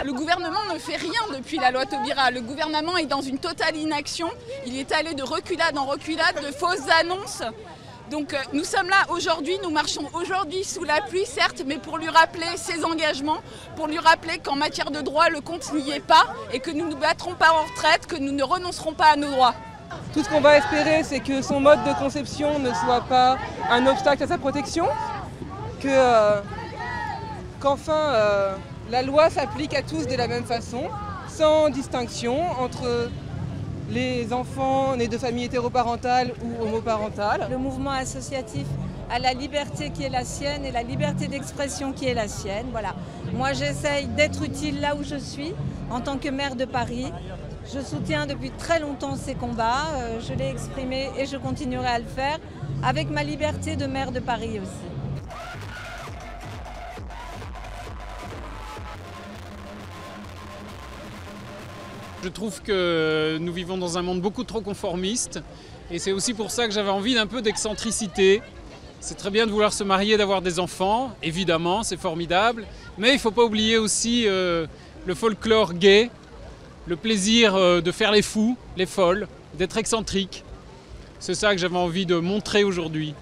Le gouvernement ne fait rien depuis la loi Taubira. Le gouvernement est dans une totale inaction. Il est allé de reculade en reculade, de fausses annonces. Donc nous sommes là aujourd'hui, nous marchons aujourd'hui sous la pluie, certes, mais pour lui rappeler ses engagements, pour lui rappeler qu'en matière de droit, le compte n'y est pas et que nous ne nous battrons pas en retraite, que nous ne renoncerons pas à nos droits. Tout ce qu'on va espérer, c'est que son mode de conception ne soit pas un obstacle à sa protection, qu'enfin la loi s'applique à tous de la même façon, sans distinction entre les enfants nés de familles hétéroparentales ou homoparentales. Le mouvement associatif a la liberté qui est la sienne et la liberté d'expression qui est la sienne. Voilà. Moi, j'essaye d'être utile là où je suis, en tant que maire de Paris. Je soutiens depuis très longtemps ces combats. Je l'ai exprimé et je continuerai à le faire avec ma liberté de maire de Paris aussi. Je trouve que nous vivons dans un monde beaucoup trop conformiste et c'est aussi pour ça que j'avais envie d'un peu d'excentricité. C'est très bien de vouloir se marier, d'avoir des enfants, évidemment, c'est formidable, mais il ne faut pas oublier aussi le folklore gay, le plaisir de faire les fous, les folles, d'être excentrique. C'est ça que j'avais envie de montrer aujourd'hui.